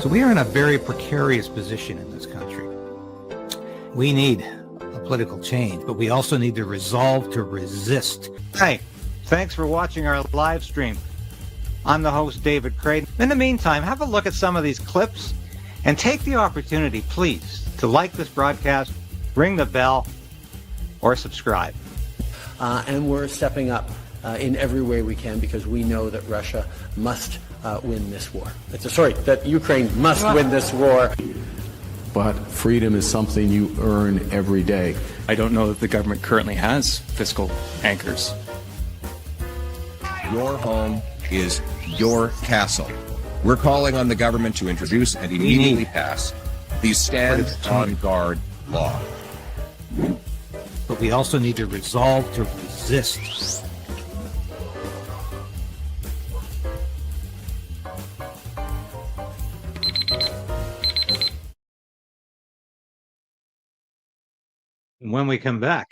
So we are in a very precarious position in this country. We need a political change, but we also need the resolve to resist. Hey, thanks for watching our live stream. I'm the host, David Krayden. In the meantime, have a look at some of these clips and take the opportunity, please, to like this broadcast, ring the bell, or subscribe. And we're stepping up in every way we can because we know that Russia must win this war. That Ukraine must win this war. But freedom is something you earn every day. I don't know that the government currently has fiscal anchors. Your home is your castle. We're calling on the government to introduce and immediately pass the Stand on Guard law. But we also need to resolve to resist. When we come back,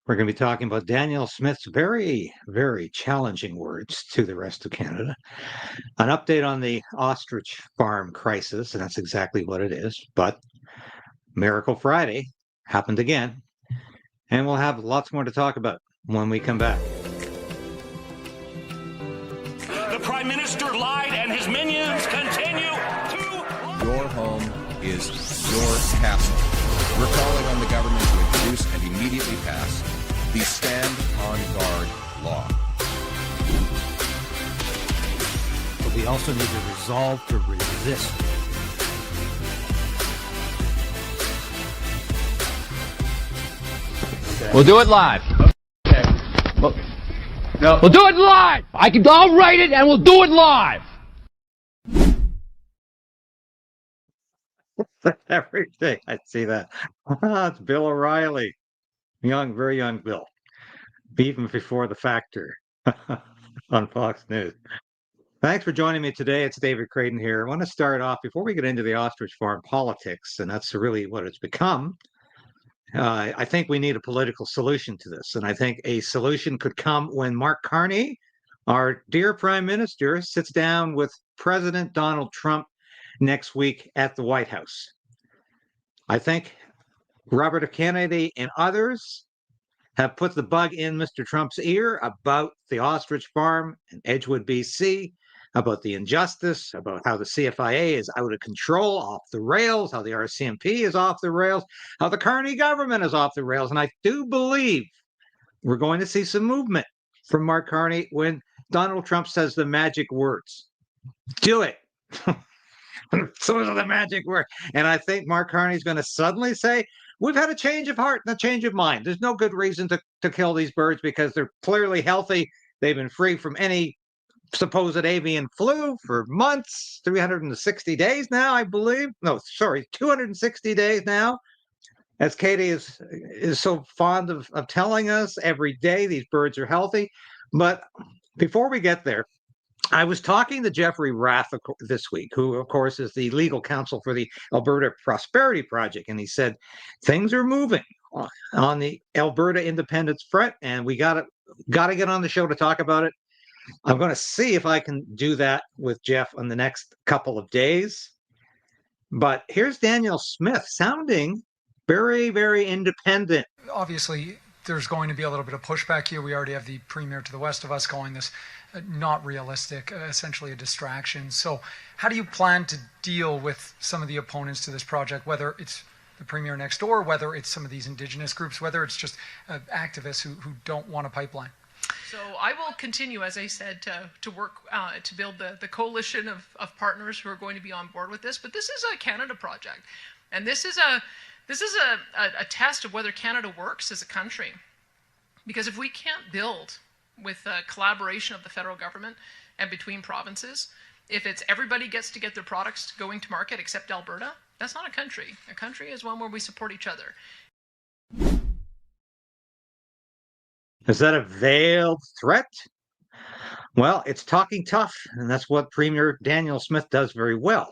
we're going to be talking about Danielle Smith's very, very challenging words to the rest of Canada. An update on the ostrich farm crisis, and that's exactly what it is. But Miracle Friday happened again, and we'll have lots more to talk about when we come back. The Prime Minister lied, and his minions continue to lie. Your home is your castle. We're calling on the government to introduce and immediately pass the Stand on Guard law. But we also need to resolve to resist. We'll do it live. Okay. We'll do it live. I'll write it and we'll do it live. Everything. I see that. It's Bill O'Reilly. Young, very young Bill. Even before the factor on Fox News. Thanks for joining me today. It's David Krayden here. I want to start off before we get into the ostrich farm politics, and that's really what it's become. I think we need a political solution to this, and I think a solution could come when Mark Carney, our dear Prime Minister, sits down with President Donald Trump next week at the White House. I think Robert F. Kennedy and others have put the bug in Mr. Trump's ear about the ostrich farm in Edgewood, BC, about the injustice, about how the CFIA is out of control, off the rails, how the RCMP is off the rails, how the Carney government is off the rails. And I do believe we're going to see some movement from Mark Carney when Donald Trump says the magic words. Do it. So those are the magic words. And I think Mark Carney is going to suddenly say, we've had a change of heart and a change of mind. There's no good reason to kill these birds because they're clearly healthy. They've been free from any supposed avian flu for months, 360 days now, I believe. No, sorry, 260 days now. As Katie is so fond of telling us every day, these birds are healthy. But before we get there, I was talking to Jeffrey Rath this week, who, of course, is the legal counsel for the Alberta Prosperity Project. And he said, things are moving on the Alberta independence front, and we got to get on the show to talk about it. I'm going to see if I can do that with Jeff in the next couple of days. But here's Danielle Smith sounding very, very independent. Obviously, there's going to be a little bit of pushback here. We already have the premier to the west of us calling this not realistic, essentially a distraction. So how do you plan to deal with some of the opponents to this project, whether it's the premier next door, whether it's some of these indigenous groups, whether it's just activists who don't want a pipeline? So I will continue, as I said, to work to build the coalition of partners who are going to be on board with this. But this is a Canada project, and this is a test of whether Canada works as a country. Because if we can't build with collaboration of the federal government and between provinces, if it's everybody gets to get their products going to market except Alberta, that's not a country. A country is one where we support each other. Is that a veiled threat? Well, it's talking tough, and that's what Premier Danielle Smith does very well.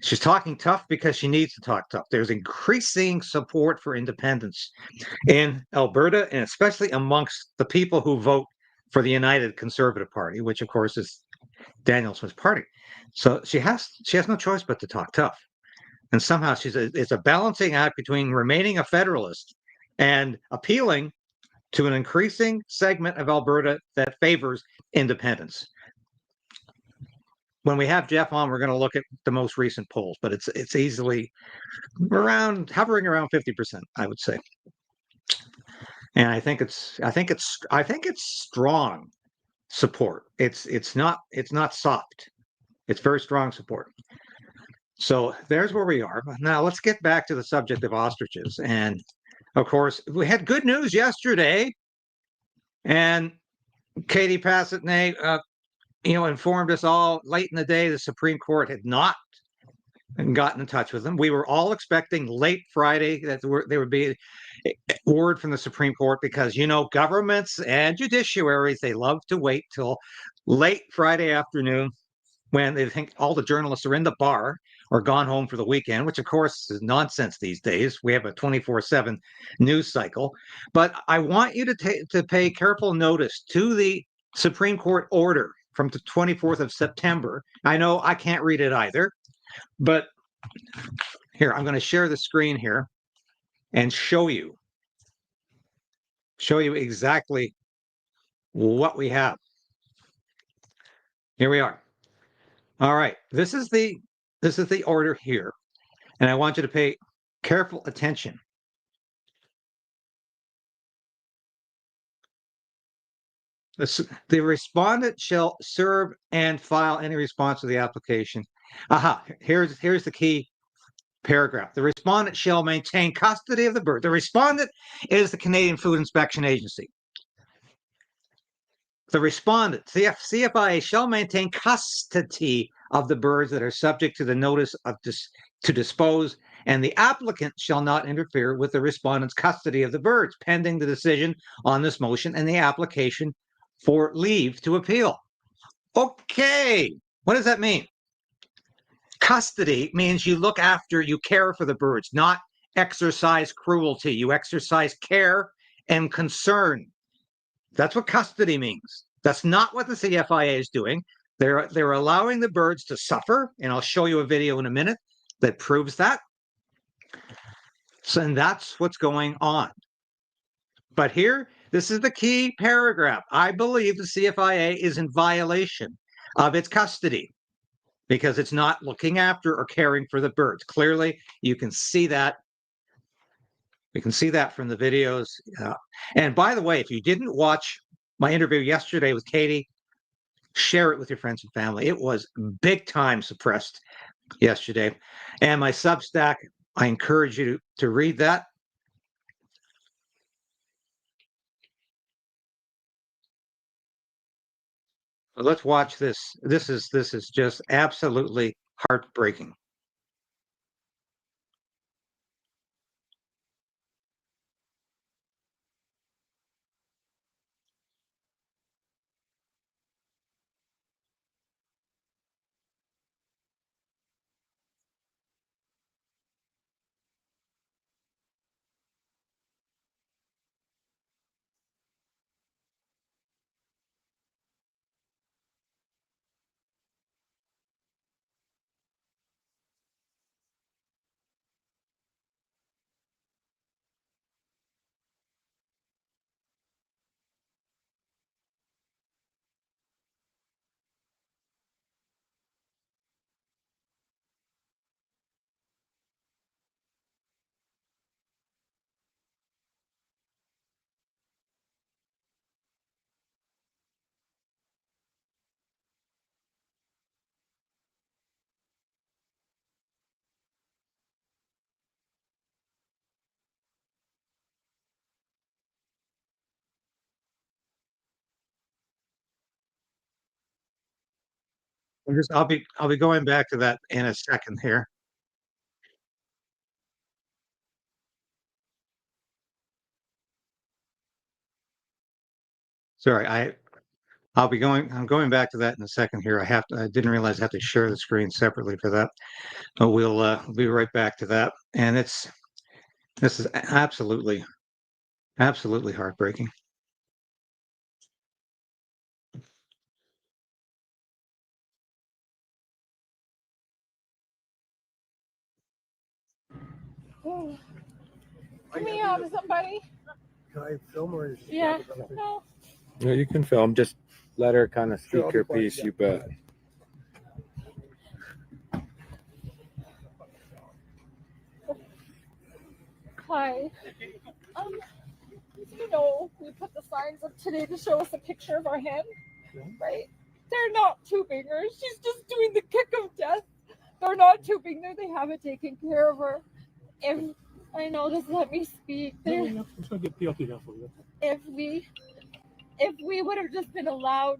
She's talking tough because she needs to talk tough. There's increasing support for independence in Alberta, and especially amongst the people who vote for the United Conservative Party, which, of course, is Danielson's party. So she has no choice but to talk tough. And somehow it's a balancing act between remaining a federalist and appealing to an increasing segment of Alberta that favors independence. When we have Jeff on, we're going to look at the most recent polls, but it's easily hovering around 50%, I would say. And I think it's strong support. It's not soft. It's very strong support. So there's where we are. Now let's get back to the subject of ostriches. And of course, we had good news yesterday. And Katie Passatnay, informed us all late in the day the Supreme Court had not gotten in touch with them. We were all expecting late Friday that there would be a word from the Supreme Court because, governments and judiciaries, they love to wait till late Friday afternoon when they think all the journalists are in the bar or gone home for the weekend, which of course is nonsense these days. We have a 24/7 news cycle. But I want you to pay careful notice to the Supreme Court order from the 24th of September. I know I can't read it either, but here, I'm going to share the screen here and show you exactly what we have. Here we are. All right, this is the order here, and I want you to pay careful attention. The respondent shall serve and file any response to the application. Here's the key paragraph. The respondent shall maintain custody of the bird. The respondent is the Canadian Food Inspection Agency. The respondent, CFIA, shall maintain custody of the birds that are subject to the notice to dispose, and the applicant shall not interfere with the respondent's custody of the birds pending the decision on this motion and the application for leave to appeal. Okay, what does that mean? Custody means you look after, you care for the birds, not exercise cruelty. You exercise care and concern. That's what custody means. That's not what the CFIA is doing. They're allowing the birds to suffer, and I'll show you a video in a minute that proves that. So, and that's what's going on. But here, this is the key paragraph. I believe the CFIA is in violation of its custody because it's not looking after or caring for the birds. Clearly, you can see that. We can see that from the videos. And by the way, if you didn't watch my interview yesterday with Katie, share it with your friends and family. It was big time suppressed yesterday. And my Substack, I encourage you to read that. Let's watch this. This is just absolutely heartbreaking. I'll be going back to that in a second here. Sorry, I'm going back to that in a second here. I didn't realize I have to share the screen separately for that. But we'll be right back to that. And this is absolutely heartbreaking. Can we have somebody? Can I film or? Yeah. No. No, you can film. Just let her kind of speak her piece. You bet. Hi. You know, we put the signs up today to show us a picture of our hen, right? They're not tubing her. She's just doing the kick of death. They're not tubing her. They haven't taken care of her. If I know, just let me speak. If we would have just been allowed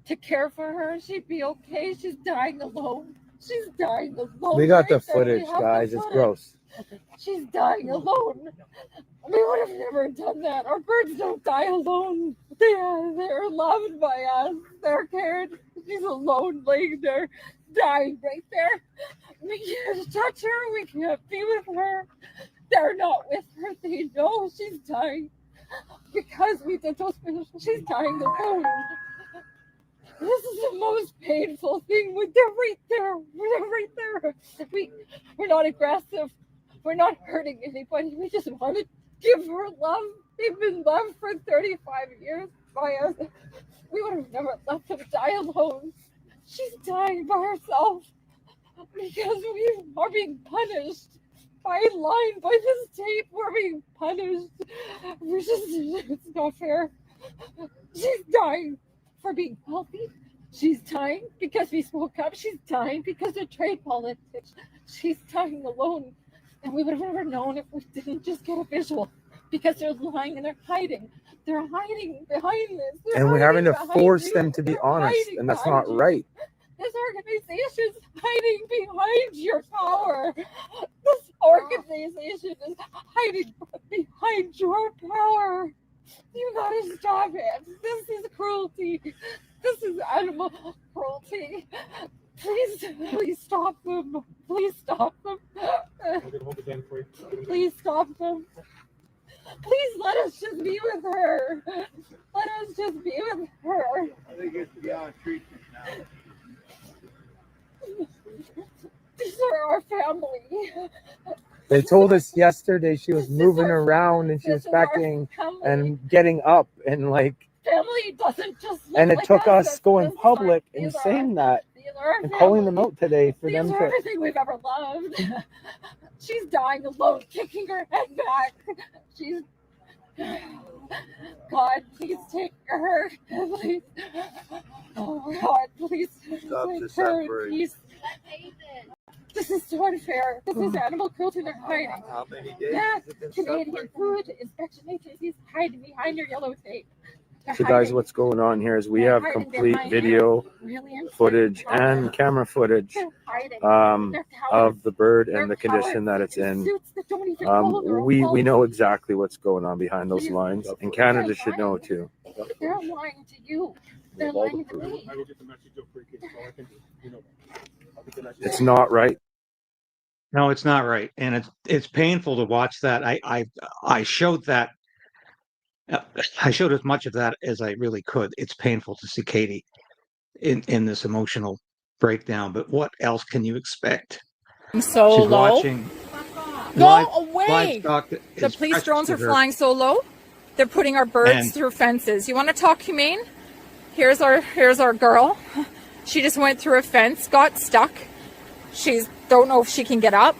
to care for her, she'd be okay. She's dying alone. She's dying alone. We got the right there. footage, We have the guys. It's footage. gross. She's dying alone. We would have never done that. Our birds don't die alone. They're loved by us. They're cared. She's alone, laying there, dying right there. We can't touch her. We can't be with her. They're not with her. They know she's dying because we did those things. She's dying alone. This is the most painful thing. They're right there. We're right there. We're not aggressive. We're not hurting anybody. We just want to give her love. They've been loved for 35 years by us. We would have never let them die alone. She's dying by herself because we are being punished by line, by this tape. We're being punished. It's not fair. She's dying for being healthy. She's dying because we spoke up. She's dying because of trade politics. She's dying alone. And we would have never known if we didn't just get a visual, because they're lying and they're hiding. They're hiding behind this. And we're having to force them to be honest, and that's not right. This organization's hiding behind your power. This organization is hiding behind your power. You gotta stop it. This is cruelty. This is animal cruelty. Please stop them. Please stop them. Please stop them. Please let us just be with her. Let us just be with her. I think it's beyond treatment now. These are our family. They told us yesterday she was moving around and she was backing and getting up and like. Family doesn't just. And it took us going public and saying that and calling them out today for them to. Everything we've ever loved. She's dying alone, kicking her head back. She's. God, please take her. Please. Oh God, please. Stop take this her. separation. Please. This is so unfair. This is animal cruelty. They're hiding. How many days Yeah, has it been Canadian separated? Food Inspection Agencies hiding behind your yellow tape. They're So guys, hiding. what's going on here is we They're have hiding complete behind video really footage and camera footage They're hiding. They're cowards. of the bird and They're the condition that cowards it's in. suits that don't even follow their own We policy. know exactly what's going on behind those lines, and Canada should know too. They're lying to you. They're lying to me. It's not right. No, it's not right, and it's painful to watch that. I showed that. I showed as much of that as I really could. It's painful to see Katie in this emotional breakdown. But what else can you expect? So She's low. watching. Go away! Livestock that The is police precious drones to are her. flying so low. They're putting our birds And- through fences. You want to talk humane? Here's our girl. She just went through a fence, got stuck. She's don't know if she can get up.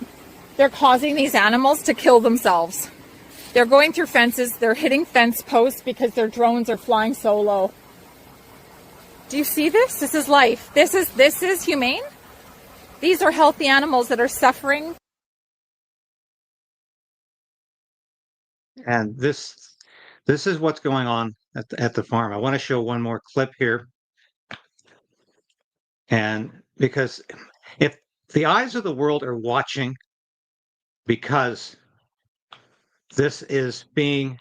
They're causing these animals to kill themselves. They're going through fences. They're hitting fence posts because their drones are flying so low. Do you see this? This is life. This is humane. These are healthy animals that are suffering. And this is what's going on at the farm. I want to show one more clip here. And because if the eyes of the world are watching, because this is being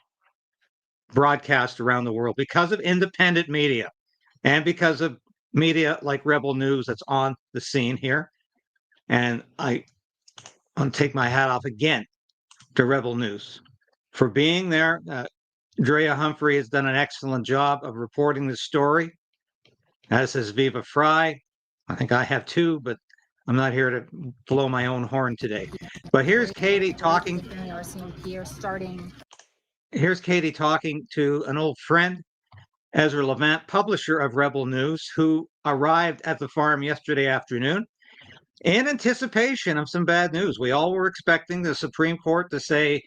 broadcast around the world, because of independent media and because of media like Rebel News that's on the scene here. And I want to take my hat off again to Rebel News for being there. Drea Humphrey has done an excellent job of reporting the story, as has Viva Fry. I think I have too, but I'm not here to blow my own horn today. But here's Katie talking. The RCMP are starting. Here's Katie talking to an old friend, Ezra Levant, publisher of Rebel News, who arrived at the farm yesterday afternoon in anticipation of some bad news. We all were expecting the Supreme Court to say,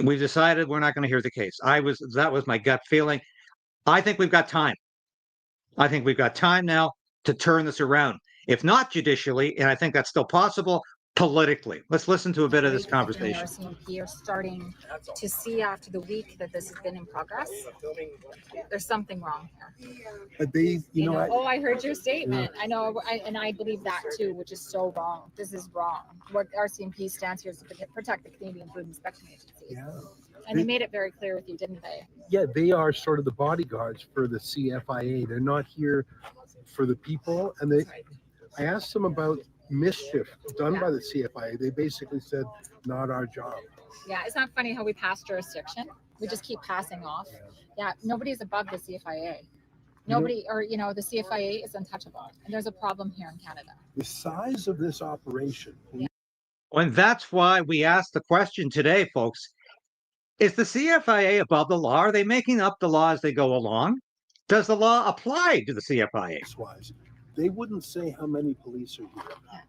we decided we're not going to hear the case. That was my gut feeling. I think we've got time. I think we've got time now to turn this around. If not judicially, and I think that's still possible, politically. Let's listen to a bit of this conversation. The RCMP are starting to see after the week that this has been in progress. There's something wrong here. But they, you know, I heard your statement. I know, and I believe that too, which is so wrong. This is wrong. What RCMP stands here is to protect the Canadian Food Inspection Agency. Yeah. And they made it very clear with you, didn't they? Yeah, they are sort of the bodyguards for the CFIA. They're not here for the people. And I asked them about mischief done by the CFIA. They basically said, not our job. Yeah, it's not funny how we pass jurisdiction. We just keep passing off. Yeah, nobody's above the CFIA. Nobody, or, the CFIA is untouchable. And there's a problem here in Canada. The size of this operation. And that's why we asked the question today, folks. Is the CFIA above the law? Are they making up the law as they go along? Does the law apply to the CFIA? They wouldn't say how many police are here.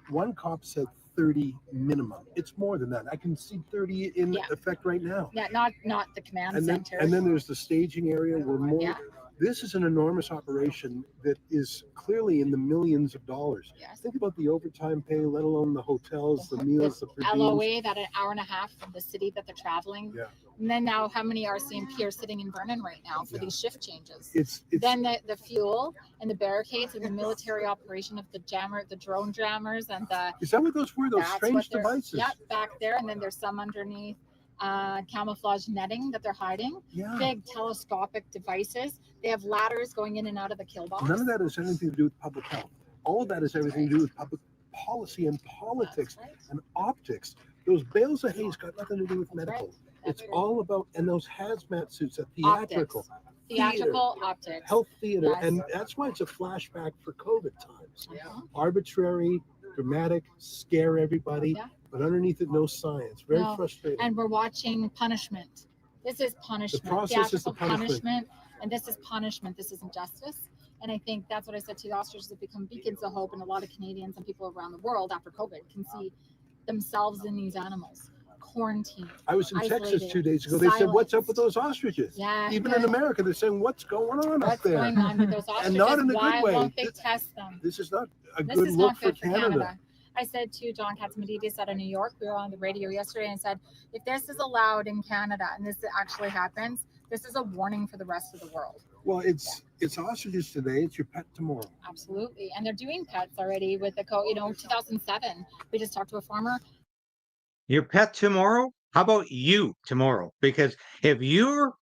One cop said 30 minimum. It's more than that. I can see 30 in effect right now. Yeah, not the command center. And then there's the staging area where more. Yeah. This is an enormous operation that is clearly in the millions of dollars. Yes. Think about the overtime pay, let alone the hotels, the meals, the per diems. LOA, that an hour and a half from the city that they're traveling. Yeah. And then now how many RCMP are sitting in Vernon right now for these shift changes? It's then the fuel and the barricades and the military operation of the drone jammers and the. Is that what those were? Those strange devices? Yep, back there, and then there's some underneath. Camouflage netting that they're hiding. Yeah. Big telescopic devices. They have ladders going in and out of the kill box. None of that has anything to do with public health. All of that has everything to do with public policy and politics and optics. Those bales of hay's got nothing to do with medical. It's all about, and those hazmat suits, that theatrical. Theatrical optics. Health theater. Yes. And that's why it's a flashback for COVID times. Yeah. Arbitrary, dramatic, scare everybody. Yeah. But underneath it, no science. Very frustrating. And we're watching punishment. This is punishment. The process is the punishment. And this is punishment. This isn't justice. And I think that's what I said to the ostriches, have become beacons of hope. And a lot of Canadians and people around the world after COVID can see themselves in these animals. Quarantine. I was in Texas 2 days ago. They said, what's up with those ostriches? Yeah. Even in America, they're saying, what's going on up there? What's going on with those ostriches? And not in a good way. Why won't they test them? This is not a good look for Canada. I said to John Katsimadidis out of New York, we were on the radio yesterday, and said, if this is allowed in Canada and this actually happens, this is a warning for the rest of the world. Well, it's ostriches today, it's your pet tomorrow. Absolutely. And they're doing pets already with the 2007. We just talked to a farmer. Your pet tomorrow? How about you tomorrow? Because if you're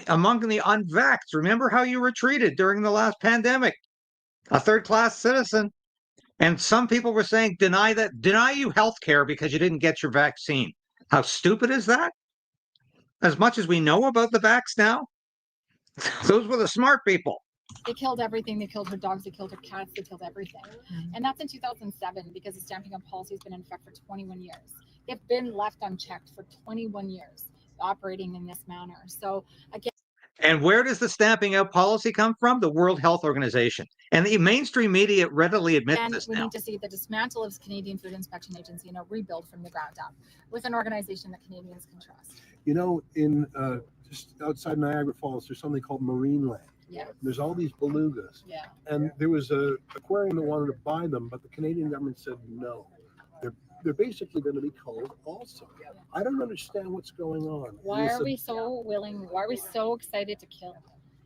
among the unvaxxed, remember how you were treated during the last pandemic, a third-class citizen. And some people were saying, deny you health care because you didn't get your vaccine. How stupid is that? As much as we know about the vax now, those were the smart people. They killed everything. They killed her dogs. They killed her cats. They killed everything. And that's in 2007 because the stamping out policy has been in effect for 21 years. They've been left unchecked for 21 years, operating in this manner. So again. And where does the stamping out policy come from? The World Health Organization. And the mainstream media readily admits this now. We need to see the dismantle of Canadian Food Inspection Agency and a rebuild from the ground up with an organization that Canadians can trust. In just outside Niagara Falls, there's something called Marine Land. Yeah. There's all these belugas. Yeah. And there was a aquarium that wanted to buy them, but the Canadian government said no. They're basically going to be culled also. I don't understand what's going on. Why are we so willing? Why are we so excited to kill?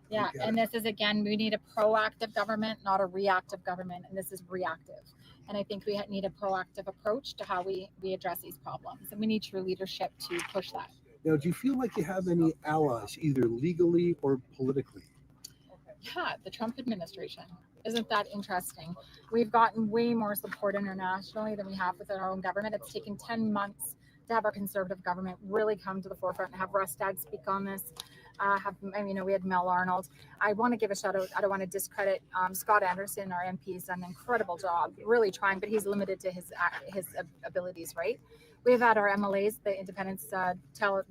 Yeah, and this is, again, we need a proactive government, not a reactive government, and this is reactive. And I think we need a proactive approach to how we address these problems, and we need true leadership to push that. Now, do you feel like you have any allies, either legally or politically? Yeah, the Trump administration. Isn't that interesting? We've gotten way more support internationally than we have within our own government. It's taken 10 months to have our conservative government really come to the forefront and have Rustad speak on this. we had Mel Arnold. I want to give a shout out. I don't want to discredit Scott Anderson, our MP. Has done an incredible job, really trying, but he's limited to his abilities, right? We've had our MLAs, the independents,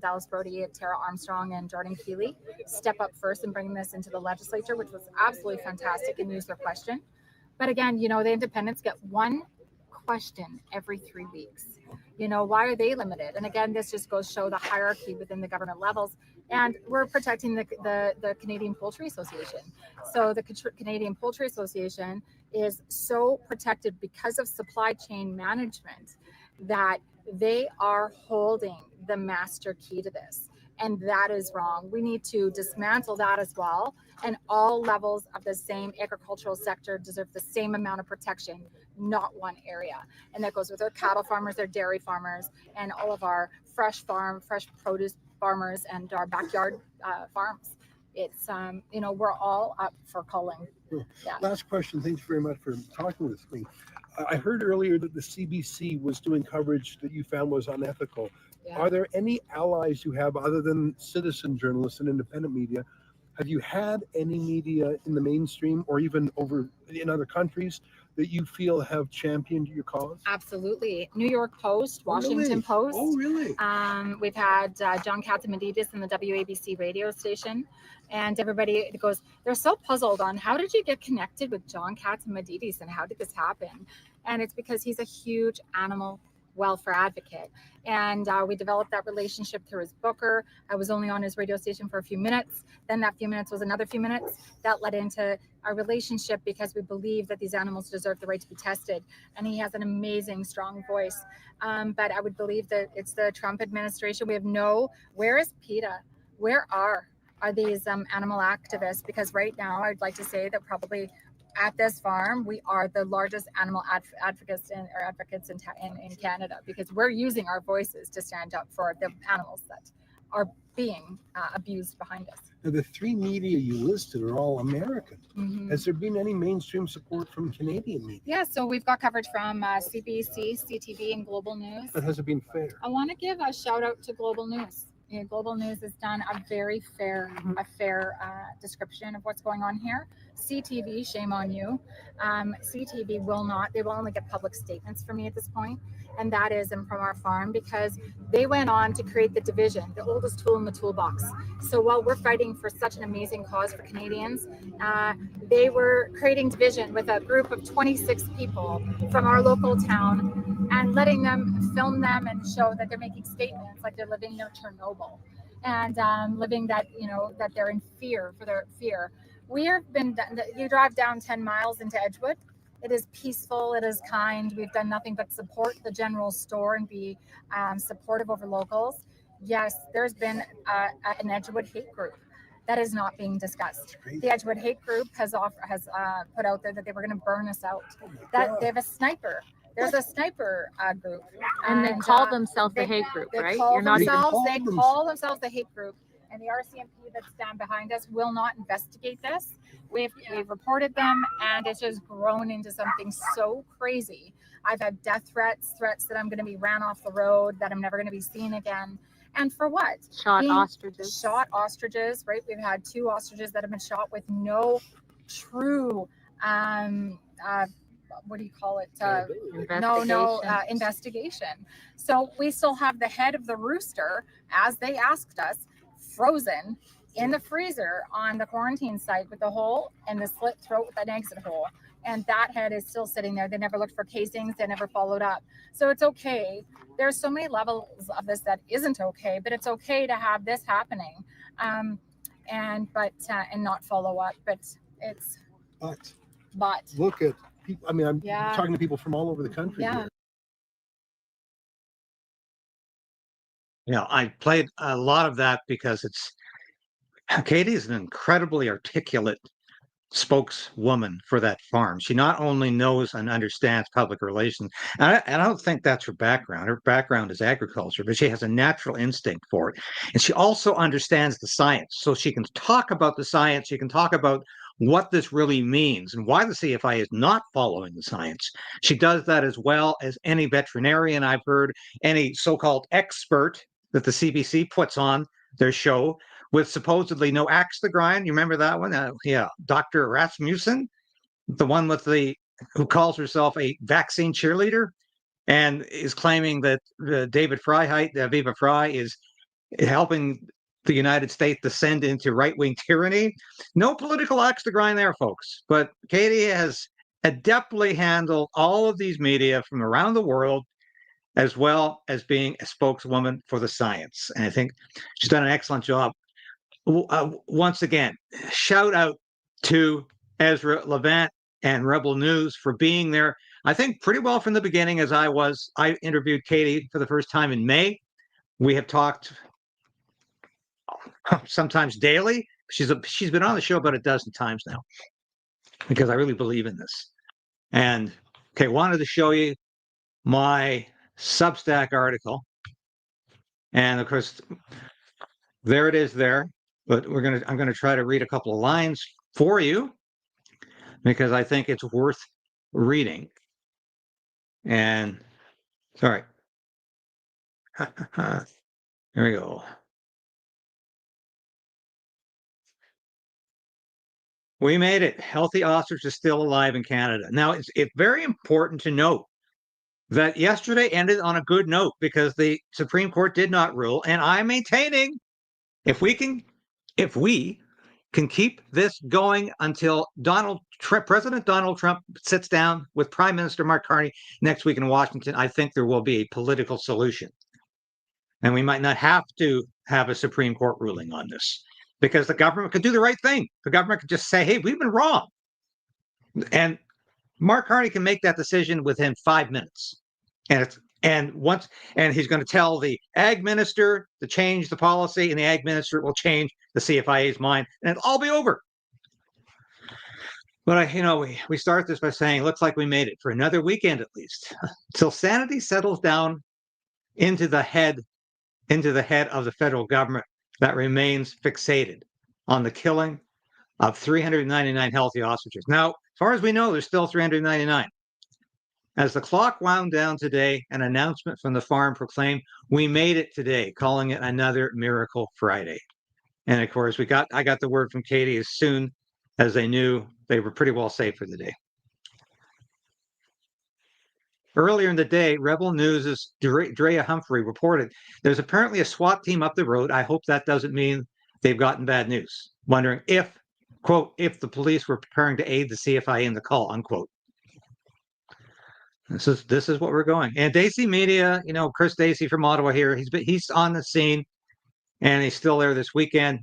Dallas Brody, Tara Armstrong, and Jordan Keeley step up first and bring this into the legislature, which was absolutely fantastic, and use their question. But again, the independents get one question every 3 weeks. Why are they limited? And again, this just goes to show the hierarchy within the government levels. And we're protecting the Canadian Poultry Association. So the Canadian Poultry Association is so protected because of supply chain management that they are holding the master key to this. And that is wrong. We need to dismantle that as well. And all levels of the same agricultural sector deserve the same amount of protection, not one area. And that goes with our cattle farmers, our dairy farmers, and all of our fresh produce farmers and our backyard farms. It's, we're all up for culling. Yeah. Last question. Thanks very much for talking with me. I heard earlier that the CBC was doing coverage that you found was unethical. Yeah. Are there any allies you have other than citizen journalists and independent media? Have you had any media in the mainstream or even over in other countries that you feel have championed your cause? Absolutely. New York Post, Washington Post. Oh, really? We've had John Catsimatidis in the WABC radio station. And everybody goes, they're so puzzled on how did you get connected with John Catsimatidis and how did this happen? And it's because he's a huge animal welfare advocate. And we developed that relationship through his booker. I was only on his radio station for a few minutes. Then that few minutes was another few minutes. That led into our relationship because we believe that these animals deserve the right to be tested. And he has an amazing, strong voice. But I would believe that it's the Trump administration. We have where is PETA? Where are these animal activists? Because right now, I'd like to say that probably at this farm, we are the largest animal advocates in Canada, because we're using our voices to stand up for the animals that are being abused behind us. Now, the three media you listed are all American. Mm-hmm. Has there been any mainstream support from Canadian media? Yeah, so we've got coverage from CBC, CTV, and Global News. But has it been fair? I want to give a shout out to Global News. Global News has done a very fair description of what's going on here. CTV, shame on you. CTV they will only get public statements from me at this point, and that is from our farm, because they went on to create the division, the oldest tool in the toolbox. So while we're fighting for such an amazing cause for Canadians, they were creating division with a group of 26 people from our local town and letting them film them and show that they're making statements like they're living near Chernobyl and living that they're in fear for their fear. We have been, you drive down 10 miles into Edgewood. It is peaceful, it is kind. We've done nothing but support the general store and be supportive over locals. Yes, there's been an Edgewood hate group that is not being discussed. The Edgewood hate group has put out there that they were going to burn us out. That they have a sniper. There's a sniper group, and they call themselves the hate group, right? They call themselves the hate group, and the RCMP that stand behind us will not investigate this. We've reported them, and it's just grown into something so crazy. I've had death threats that I'm going to be ran off the road, that I'm never going to be seen again. And for what? Shot ostriches, right? We've had 2 ostriches that have been shot with no true, what do you call it? Investigation. So we still have the head of the rooster, as they asked us, frozen in the freezer on the quarantine site with the hole and the slit throat with an exit hole. And that head is still sitting there. They never looked for casings. They never followed up. So it's okay. There's so many levels of this that isn't okay, but it's okay to have this happening, and not follow up. But look at people. I mean, I'm talking to people from all over the country. Yeah. Here. I played a lot of that because Katie is an incredibly articulate spokeswoman for that farm. She not only knows and understands public relations, and I don't think that's her background. Her background is agriculture, but she has a natural instinct for it. And she also understands the science. So she can talk about the science. She can talk about what this really means and why the CFIA is not following the science. She does that as well as any veterinarian I've heard, any so-called expert that the CBC puts on their show. with supposedly no axe to grind. You remember that one? Yeah, Dr. Rasmussen, the one with who calls herself a vaccine cheerleader and is claiming that David Viva Fry is helping the United States descend into right-wing tyranny. No political axe to grind there, folks. But Katie has adeptly handled all of these media from around the world, as well as being a spokeswoman for the science. And I think she's done an excellent job. Once again, shout out to Ezra Levant and Rebel News for being there. I think pretty well from the beginning, as I was. I interviewed Katie for the first time in May. We have talked sometimes daily. She's been on the show about a dozen times now because I really believe in this. And okay, wanted to show you my Substack article, and of course, there it is there. But I'm gonna try to read a couple of lines for you because I think it's worth reading. And sorry, here we go. We made it. Healthy ostrich is still alive in Canada. Now, it's very important to note that yesterday ended on a good note because the Supreme Court did not rule. And I'm maintaining if we can keep this going until President Donald Trump sits down with Prime Minister Mark Carney next week in Washington, I think there will be a political solution. And we might not have to have a Supreme Court ruling on this, because the government could do the right thing. The government could just say, hey, we've been wrong. And Mark Carney can make that decision within 5 minutes. And he's going to tell the ag minister to change the policy, and the ag minister will change the CFIA's mind, and it'll all be over. But we start this by saying, looks like we made it for another weekend at least, till sanity settles down into the head of the federal government that remains fixated on the killing of 399 healthy ostriches. Now, as far as we know, there's still 399. As the clock wound down today, an announcement from the farm proclaimed, we made it today, calling it another Miracle Friday. And of course, I got the word from Katie as soon as they knew they were pretty well safe for the day. Earlier in the day, Rebel News' Drea Humphrey reported there's apparently a SWAT team up the road. I hope that doesn't mean they've gotten bad news. Wondering if, quote, if the police were preparing to aid the CFIA in the call, unquote. This is what we're going. And Dacey Media, Chris Dacey from Ottawa here, he's on the scene, and he's still there this weekend,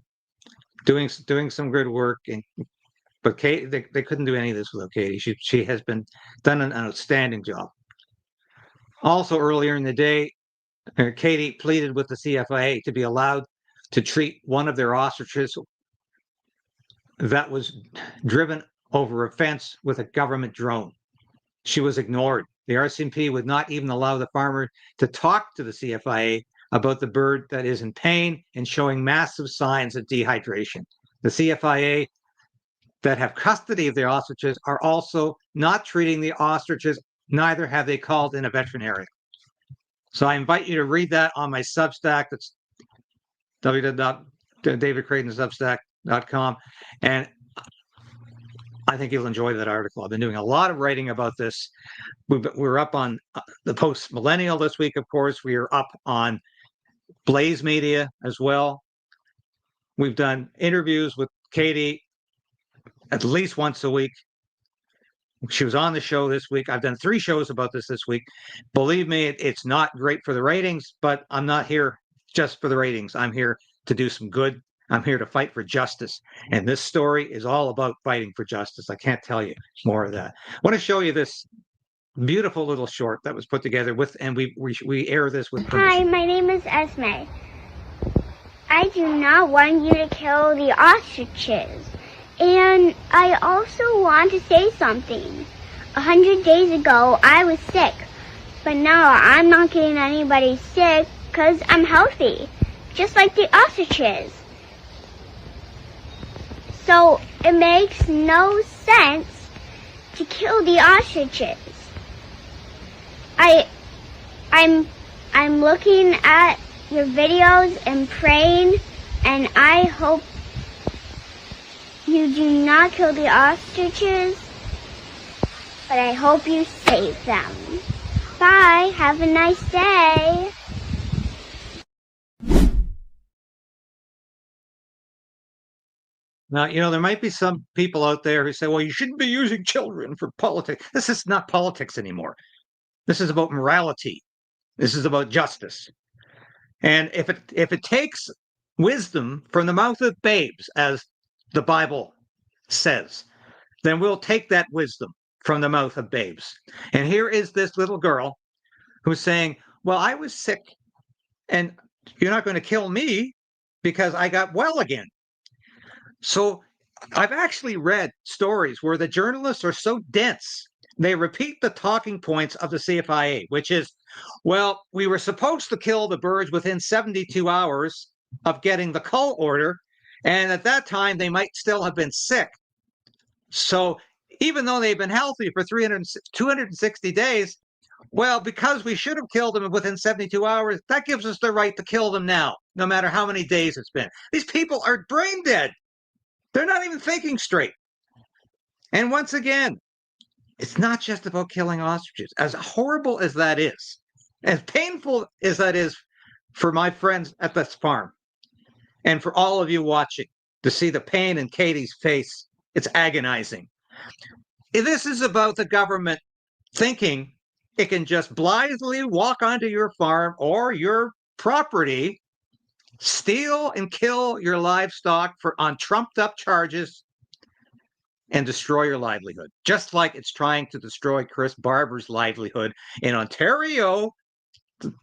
doing some good work. But Katie, they couldn't do any of this without Katie. She has done an outstanding job. Also, earlier in the day, Katie pleaded with the CFIA to be allowed to treat one of their ostriches that was driven over a fence with a government drone. She was ignored. The RCMP would not even allow the farmer to talk to the CFIA about the bird that is in pain and showing massive signs of dehydration. The CFIA that have custody of the ostriches are also not treating the ostriches. Neither have they called in a veterinarian. So I invite you to read that on my Substack. That's www.davidkraydensubstack.com. And I think you'll enjoy that article. I've been doing a lot of writing about this. We're up on the Post-Millennial this week, of course. We are up on Blaze Media as well. We've done interviews with Katie at least once a week. She was on the show this week. I've done 3 shows about this week. Believe me, it's not great for the ratings, but I'm not here just for the ratings. I'm here to do some good. I'm here to fight for justice. And this story is all about fighting for justice. I can't tell you more of that. I want to show you this beautiful little short that was put together with, and we air this with permission. Hi, my name is Esmé. I do not want you to kill the ostriches. And I also want to say something. 100 days ago, I was sick. But now I'm not getting anybody sick because I'm healthy. Just like the ostriches. So it makes no sense to kill the ostriches. I'm looking at your videos and praying And I hope you do not kill the ostriches, but I hope you save them. Bye. Have a nice day. Now, there might be some people out there who say, well, you shouldn't be using children for politics. This is not politics anymore. This is about morality. This is about justice. And if it takes wisdom from the mouth of babes, as the Bible says, then we'll take that wisdom from the mouth of babes. And here is this little girl who's saying, well, I was sick and you're not going to kill me because I got well again. So I've actually read stories where the journalists are so dense, they repeat the talking points of the CFIA, which is, well, we were supposed to kill the birds within 72 hours of getting the cull order. And at that time, they might still have been sick. So even though they've been healthy for 260 days, well, because we should have killed them within 72 hours, that gives us the right to kill them now, no matter how many days it's been. These people are brain dead. They're not even thinking straight. And once again, it's not just about killing ostriches. As horrible as that is, as painful as that is for my friends at this farm, and for all of you watching, to see the pain in Katie's face, it's agonizing. This is about the government thinking it can just blithely walk onto your farm or your property, steal and kill your livestock on trumped up charges, and destroy your livelihood. Just like it's trying to destroy Chris Barber's livelihood in Ontario.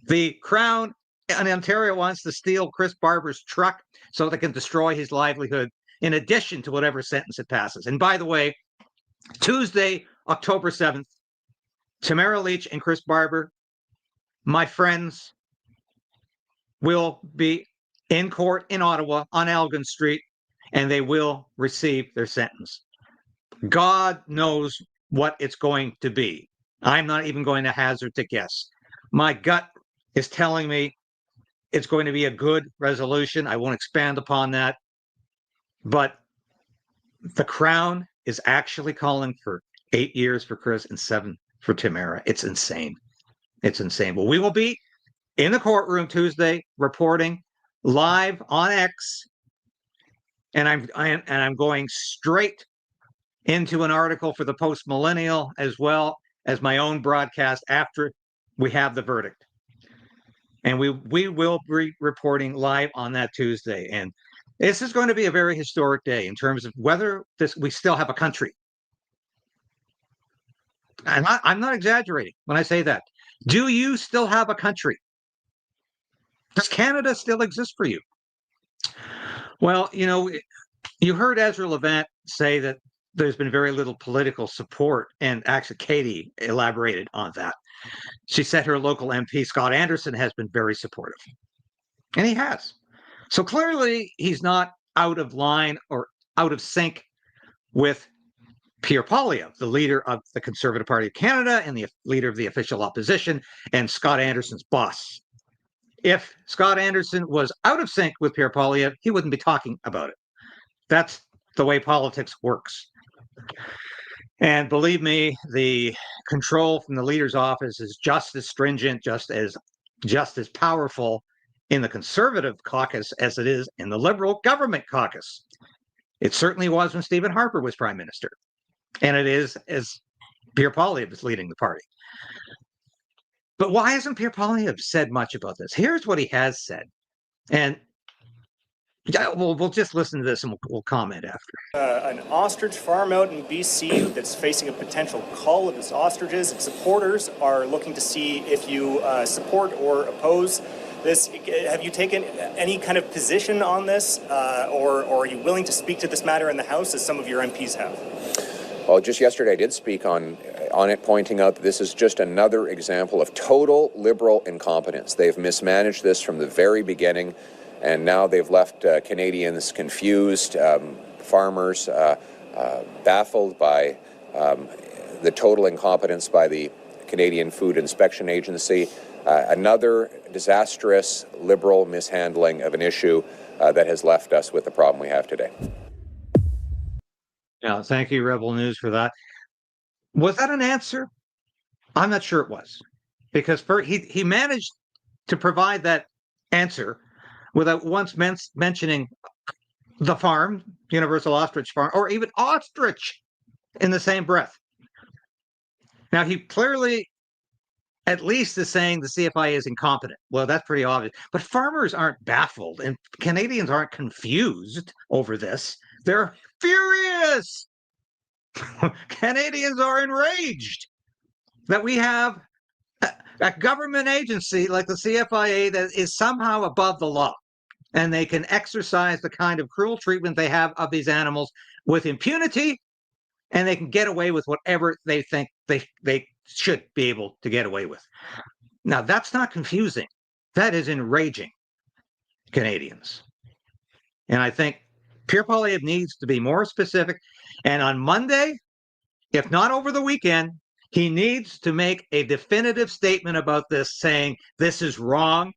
The Crown in Ontario wants to steal Chris Barber's truck so they can destroy his livelihood in addition to whatever sentence it passes. And by the way, Tuesday, October 7th, Tamara Leach and Chris Barber, my friends, will be in court in Ottawa on Elgin Street, and they will receive their sentence. God knows what it's going to be. I'm not even going to hazard to guess. My gut is telling me it's going to be a good resolution. I won't expand upon that. But the Crown is actually calling for 8 years for Chris and 7 for Tamara. It's insane. It's insane. Well, we will be in the courtroom Tuesday reporting live on X, and I'm going straight into an article for the Post Millennial as well as my own broadcast after we have the verdict. And we will be reporting live on that Tuesday. And this is going to be a very historic day in terms of whether we still have a country. I'm not exaggerating when I say that. Do you still have a country? Does Canada still exist for you? Well, you heard Ezra Levant say that there's been very little political support, and actually Katie elaborated on that. She said her local MP, Scott Anderson, has been very supportive, and he has. So clearly he's not out of line or out of sync with Pierre Poilievre, the leader of the Conservative Party of Canada and the leader of the official opposition, and Scott Anderson's boss. If Scott Anderson was out of sync with Pierre Poilievre, he wouldn't be talking about it. That's the way politics works. And believe me, the control from the leader's office is just as stringent, just as powerful in the Conservative caucus as it is in the Liberal government caucus. It certainly was when Stephen Harper was Prime Minister. And it is as Pierre Poilievre is leading the party. But why hasn't Pierre Poilievre said much about this? Here's what he has said. And we'll just listen to this and we'll comment after. An ostrich farm out in BC that's facing a potential cull of its ostriches. Its supporters are looking to see if you support or oppose this. Have you taken any kind of position on this, or are you willing to speak to this matter in the House, as some of your MPs have? Well, just yesterday I did speak on it, pointing out that this is just another example of total Liberal incompetence. They've mismanaged this from the very beginning, and now they've left Canadians confused, farmers baffled by the total incompetence by the Canadian Food Inspection Agency. Another disastrous Liberal mishandling of an issue that has left us with the problem we have today. Yeah, thank you, Rebel News, for that. Was that an answer? I'm not sure it was, because he managed to provide that answer without once mentioning the farm, Universal Ostrich Farm, or even ostrich in the same breath. Now, he clearly at least is saying the CFIA is incompetent. Well, that's pretty obvious. But farmers aren't baffled, and Canadians aren't confused over this. They're furious. Canadians are enraged that we have a government agency like the CFIA that is somehow above the law, and they can exercise the kind of cruel treatment they have of these animals with impunity, and they can get away with whatever they think they should be able to get away with. Now, that's not confusing. That is enraging Canadians. And I think Pierre Poilievre needs to be more specific. And on Monday, if not over the weekend, he needs to make a definitive statement about this, saying this is wrong.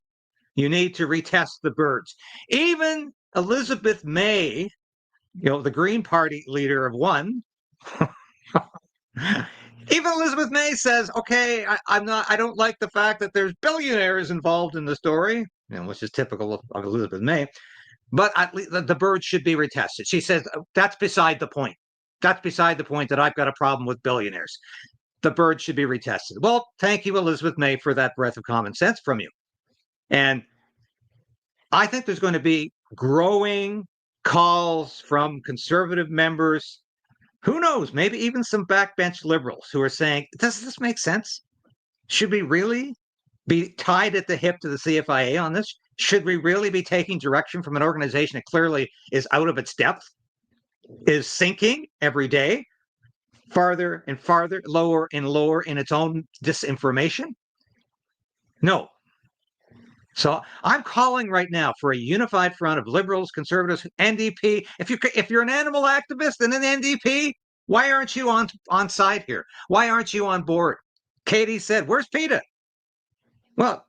You need to retest the birds. Even Elizabeth May, the Green Party leader of one, even Elizabeth May says, okay, I don't like the fact that there's billionaires involved in the story, which is typical of Elizabeth May, but at least the birds should be retested. She says, that's beside the point. That's beside the point that I've got a problem with billionaires. The birds should be retested. Well, thank you, Elizabeth May, for that breath of common sense from you. And I think there's going to be growing calls from Conservative members, who knows, maybe even some backbench Liberals who are saying, does this make sense? Should we really be tied at the hip to the CFIA on this? Should we really be taking direction from an organization that clearly is out of its depth, is sinking every day, farther and farther, lower and lower in its own disinformation? No. So I'm calling right now for a unified front of Liberals, Conservatives, NDP. If you're an animal activist and an NDP, why aren't you on side here? Why aren't you on board? Katie said, "Where's PETA?" Well,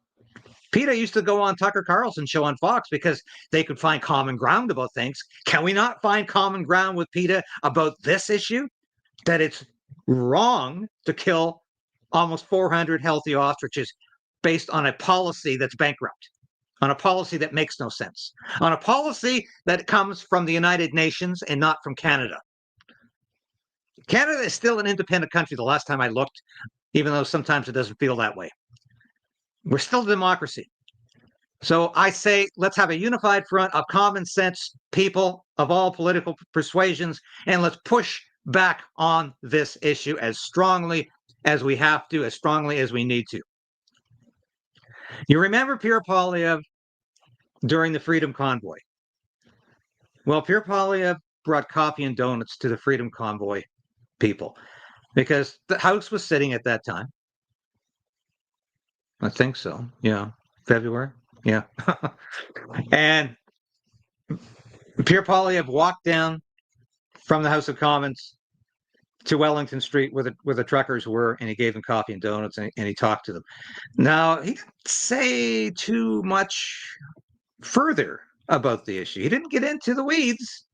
PETA used to go on Tucker Carlson's show on Fox because they could find common ground about things. Can we not find common ground with PETA about this issue? That it's wrong to kill almost 400 healthy ostriches based on a policy that's bankrupt, on a policy that makes no sense, on a policy that comes from the United Nations and not from Canada. Canada is still an independent country the last time I looked, even though sometimes it doesn't feel that way. We're still a democracy. So I say, let's have a unified front of common sense people of all political persuasions, and let's push back on this issue as strongly as we have to, as strongly as we need to. You remember Pierre Poilievre during the Freedom Convoy? Well, Pierre Poilievre brought coffee and donuts to the Freedom Convoy people because the House was sitting at that time. I think so. Yeah. February. Yeah. And Pierre Poilievre walked down from the House of Commons to Wellington Street where the truckers were, and he gave them coffee and donuts, and he talked to them. Now, he didn't say too much further about the issue. He didn't get into the weeds.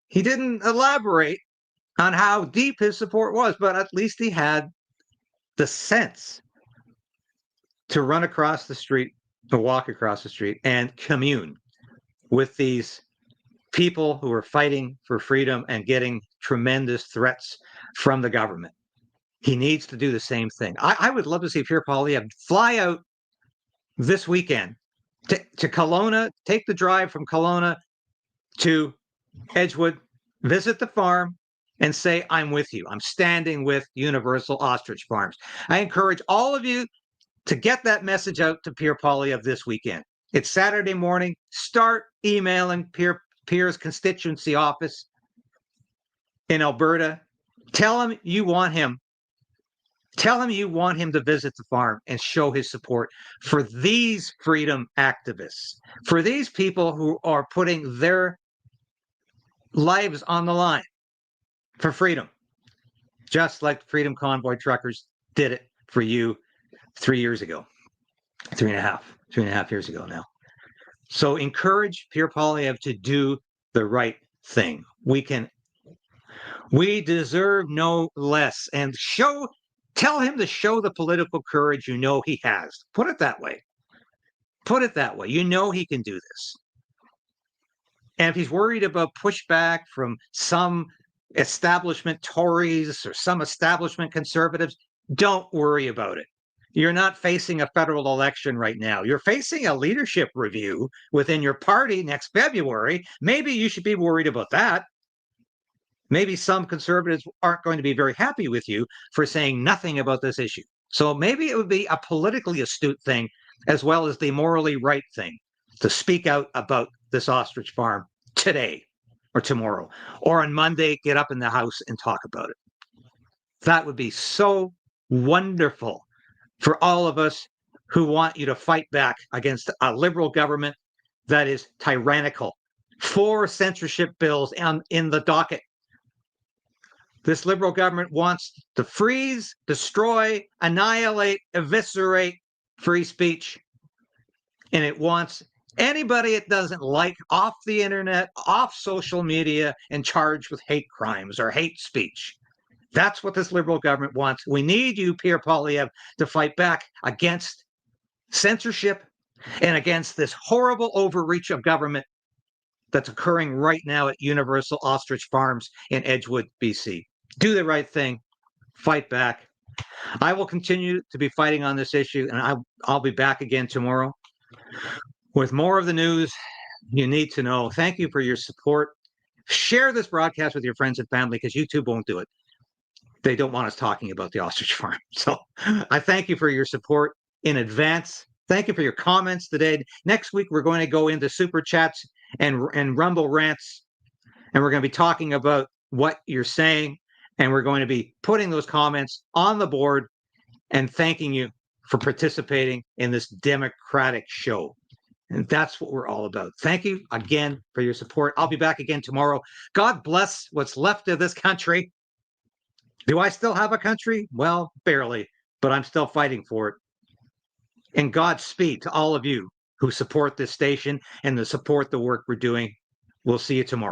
He didn't elaborate on how deep his support was, but at least he had the sense to run across the street, to walk across the street, and commune with these people who are fighting for freedom and getting tremendous threats from the government. He needs to do the same thing. I would love to see Pierre Poilievre fly out this weekend to Kelowna, take the drive from Kelowna to Edgewood, visit the farm, and say, I'm with you. I'm standing with Universal Ostrich Farms. I encourage all of you to get that message out to Pierre Poilievre this weekend. It's Saturday morning. Start emailing Pierre's constituency office in Alberta. Tell him you want him. Tell him you want him to visit the farm and show his support for these freedom activists, for these people who are putting their lives on the line for freedom, just like the Freedom Convoy truckers did it for you 3 years ago, 3.5 years ago now. So encourage Pierre Poilievre to do the right thing. We deserve no less, and tell him to show the political courage you know he has. Put it that way. Put it that way. You know he can do this. And if he's worried about pushback from some establishment Tories or some establishment conservatives, don't worry about it. You're not facing a federal election right now. You're facing a leadership review within your party next February. Maybe you should be worried about that. Maybe some conservatives aren't going to be very happy with you for saying nothing about this issue. So maybe it would be a politically astute thing as well as the morally right thing to speak out about this ostrich farm today or tomorrow, or on Monday, get up in the House and talk about it. That would be so wonderful for all of us who want you to fight back against a liberal government that is tyrannical. 4 censorship bills in the docket. This liberal government wants to freeze, destroy, annihilate, eviscerate free speech. And it wants anybody it doesn't like off the internet, off social media, and charged with hate crimes or hate speech. That's what this liberal government wants. We need you, Pierre Poilievre, to fight back against censorship and against this horrible overreach of government that's occurring right now at Universal Ostrich Farms in Edgewood, BC. Do the right thing. Fight back. I will continue to be fighting on this issue, and I'll be back again tomorrow with more of the news you need to know. Thank you for your support. Share this broadcast with your friends and family because YouTube won't do it. They don't want us talking about the ostrich farm. So I thank you for your support in advance. Thank you for your comments today. Next week, we're going to go into super chats and Rumble rants, and we're going to be talking about what you're saying, and we're going to be putting those comments on the board and thanking you for participating in this democratic show. And that's what we're all about. Thank you again for your support. I'll be back again tomorrow. God bless what's left of this country. Do I still have a country? Well, barely, but I'm still fighting for it. And Godspeed to all of you who support this station and to support the work we're doing. We'll see you tomorrow.